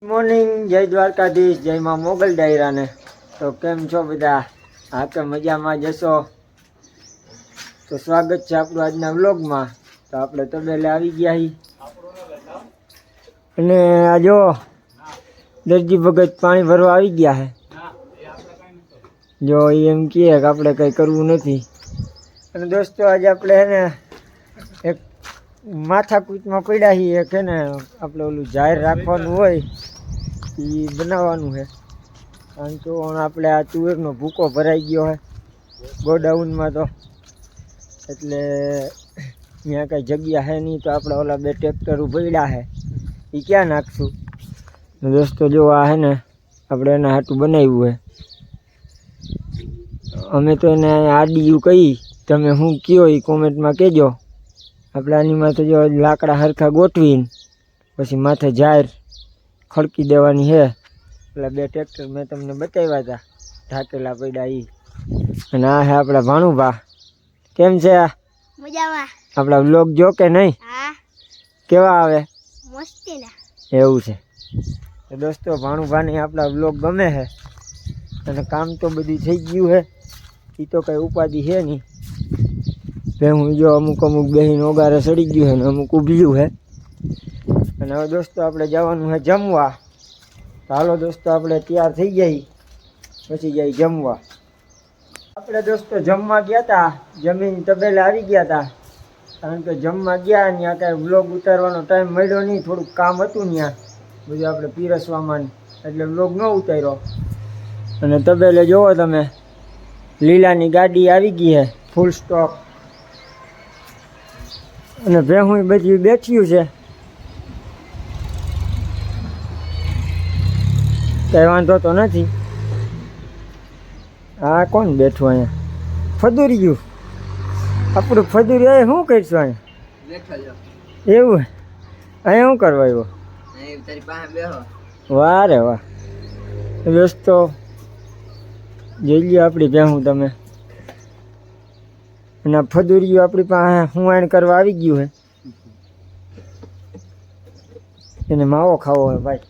Morning, જય દ્વારકાધીશ, જય માં મોગલ ડાયરાને. તો કેમ છો બધા? હા કે મજામાં જશો? તો સ્વાગત છે આપણું આજના વ્લોગમાં. તો આપણે તબેલે આવી ગયા છીએ અને આ જો દરજી ભગત પાણી ભરવા આવી ગયા છે. જો એમ કહે કે આપણે કંઈ કરવું નથી. અને દોસ્તો આજે આપણે હે ને એક માથાકૂટમાં પડ્યા છીએ. એક હે ને આપણે ઓલું જાહેર રાખવાનું હોય એ બનાવવાનું છે. કારણ કે આપણે આ તુવેરનો ભૂકો ભરાઈ ગયો છે ગોડાઉનમાં. તો એટલે ત્યાં કંઈ જગ્યા છે નહીં. તો આપણે ઓલા બે ટ્રેક્ટર પડ્યા છે એ ક્યાં નાખશું? દોસ્તો જો આ છે ને આપણે એના હાટું બનાવ્યું છે. અમે તો એને આડીયું કહી, તમે શું કહો એ કોમેન્ટમાં કહેજો. આપણે આની માથે જો લાકડા હરખા ગોઠવીને પછી માથે જાહેર ખડકી દેવાની છે. પેલા બે ટ્રેક્ટર મેં તમને બતાવ્યા હતા ઢાકેલા પડ્યા એ. અને આ છે આપણા ભાણુભા. કેમ છે? મજામાં. આપણા વ્લોગ જો કે નહીં? હા. કેવા આવે? મસ્તી ના. એવું છે. તો દોસ્તો ભાણુભાને આપણા વ્લોગ ગમે છે. અને કામ તો બધું થઈ ગયું છે. એ તો કંઈ ઉપાધિ છે નહીં. હું જો અમુક બેહીને ઓગારે સડી ગયું છે ને અમુક ઊભ્યું છે. અને હવે દોસ્તો આપણે જવાનું છે જમવા. તો હાલો દોસ્તો આપણે તૈયાર થઈ જાય પછી જઈ જમવા. આપણે દોસ્તો જમવા ગયા હતા, જમીન તબેલે આવી ગયા હતા. કારણ કે જમવા ગયા ત્યાં કાંઈ વ્લોગ ઉતારવાનો ટાઈમ મળ્યો નહીં. થોડુંક કામ હતું ત્યાં બધું આપણે પીરસવામાં, એટલે વ્લોગ ન ઉતાર્યો. અને તબેલે જોવો તમે, લીલાની ગાડી આવી ગઈ છે ફૂલ સ્ટોક. અને ભેહું બધી બેઠ્યું છે. કઈ વાંધો તો નથી. હા, કોણ બેઠું અહીંયા? ફદુરિયું. આપણું ફદુરિયું શું કરીશું અહીંયા? એવું અહીંયા શું કરવા આવ્યો? વાહ રે વાહ. દોસ્તો જોઈ લ્યો આપણી ભેહું તમે. અને ફદુરિયું આપણી પાસે હુંવાણ કરવા આવી ગયું છે. એને માવો ખાવો હોય ભાઈ.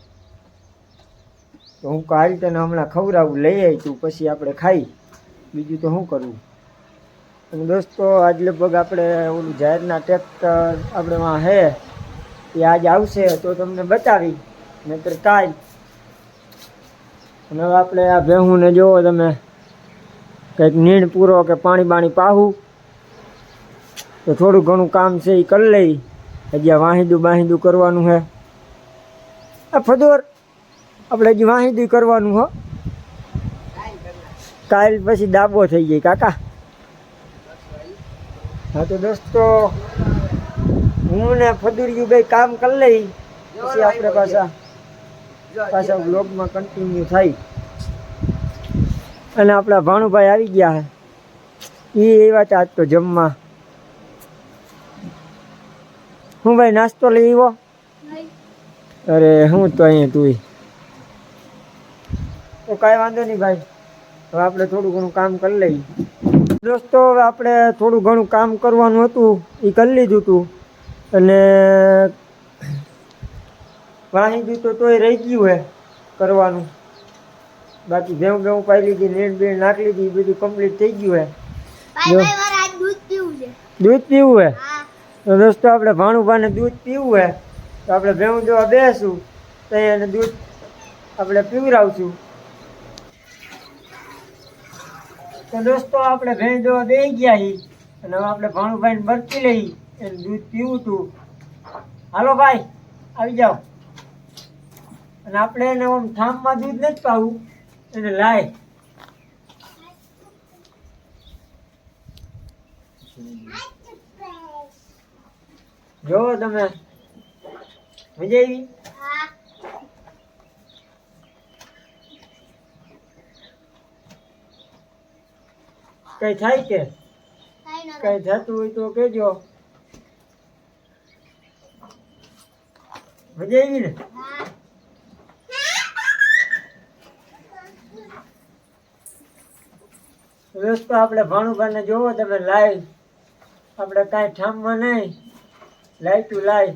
તો હું કાલ તને હમણાં ખવડાવું, લઈ આવી તું પછી આપણે ખાઈ. બીજું તો શું કરવું? અને દોસ્તો આજ લગભગ આપણે ઓલું જાહેરના ટ્રેક્ટર આપણે વાં હે એ આજ આવશે તો તમને બતાવી, નહીતર કાલ. અને હવે આપણે આ ભેહુંને જોવો તમે, કંઈક નીણ પૂરો કે પાણી બાણી પાવું તો થોડું ઘણું કામ છે એ કરી લઈ. હજી આ વાહિંદું બાહિંદું કરવાનું છે. આ ફદોર આપણે હજી વાહિંદું કરવાનું હો. કાલ પછી દાબો થઈ જાય કાકા. હા તો દોસ્તો હું ને ફદુરિયું બે કામ કરી લઈ પછી આપણે પાછા વ્લોગમાં કન્ટિન્યુ થાય. અને આપણા ભાણુભાઈ આવી ગયા છે એ એવા આજ તો જમવા. હું ભાઈ નાસ્તો લઈ આવ્યો? અરે હું તો અહીંયા તું તો કાંઈ વાંધો નહીં ભાઈ. હવે આપણે થોડું ઘણું કામ કરી લઈએ. દોસ્તો હવે આપણે થોડું ઘણું કામ કરવાનું હતું એ કરી લીધું હતું. અને વાહિંદું તો તોય રહી ગયું છે કરવાનું. બાકી ભેવું પાઈ લીધી, નીણ બીણ નાખી લીધી, બધું કમ્પ્લીટ થઈ ગયું છે. દૂધ પીવું છે? તો દોસ્તો આપણે ભાણુભાને દૂધ પીવું છે. તો આપણે ભેવું જોવા બેસું તો એને દૂધ આપણે પીવડાવશું. તો દોસ્તો આપણે ભેંસ જોવા બેસી ગયા છીએ. અને હવે આપણે ભાણુભાઈને બરકી લઈ, એને દૂધ પીવું હતું. હાલો ભાઈ આવી જાઓ. અને આપણે એને આમ ઠામમાં દૂધ નથી પાવું, એને લાય. જોવો તમે, મજા આવી? કઈ થાય કે કઈ થતું હોય તો કેજો. મજા આવી ને? દોસ્તો આપણે ભાણુભાઈને જોવો તમે, લાઈવ આપણે કાંઈ ઠામમાં નહીં, લાઈટું લાઈ.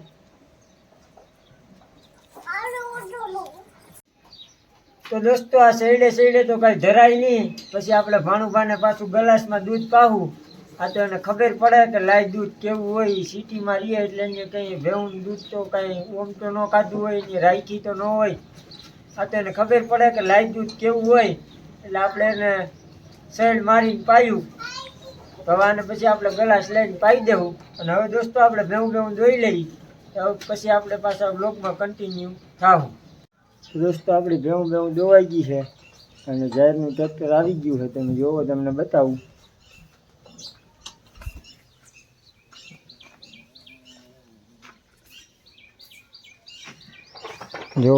તો દોસ્તો આ સૈડે તો કાંઈ ધરાય નહીં. પછી આપણે ભાણુભાને પાછું ગ્લાસમાં દૂધ પાવું. આ તો એને ખબર પડે કે લાઈ દૂધ કેવું હોય. સિટીમાં રહીએ એટલે એને કંઈ ભેવું દૂધ તો કાંઈ ઓમ તો ન ખાધું હોય ને રાખી તો ન હોય. આ તો એને ખબર પડે કે લાઈ દૂધ કેવું હોય. એટલે આપણે એને સૈડ મારીને પાયું. તો આને પછી આપણે ગ્લાસ લઈને પાઈ દેવું. અને હવે દોસ્તો આપણે ભેવું દોઈ લઈએ. તો પછી આપણે પાછા બ્લોગમાં કન્ટિન્યુ થાવું. દોસ્તો આપણી ભેવું દોવાઈ ગઈ છે અને જાહેરનું ટ્રેક્ટર આવી ગયું છે. તમે જોવો, તમને બતાવું. જો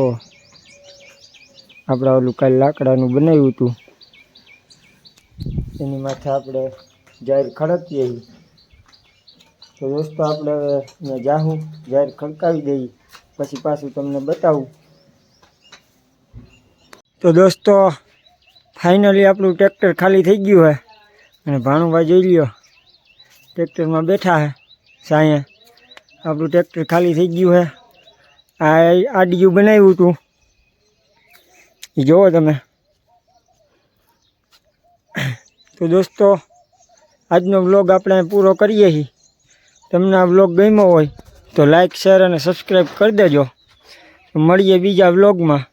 આપણે ઓલું કાલે લાકડાનું બનાવ્યું હતું એની માથે આપણે જાહેર ખડકીએ. તો દોસ્તો આપણે હવે જાહું, જાહેર ખડકાવી દઈએ, પછી પાછું તમને બતાવું. તો દોસ્તો ફાઇનલી આપણું ટ્રેક્ટર ખાલી થઈ ગયું છે અને ભાણુભાઈ જોઈ લ્યો ટ્રેક્ટરમાં બેઠા છે સાંયે. આપણું ટ્રેક્ટર ખાલી થઈ ગયું છે. આ આડિયું બનાવ્યું હતું એ જુઓ તમે. તો દોસ્તો આજનો વ્લોગ આપણે પૂરો કરીએ છીએ. તમને આ વ્લોગ ગમ્યો હોય તો લાઈક, શેર અને સબસ્ક્રાઈબ કરી દેજો. મળીએ બીજા વ્લોગમાં.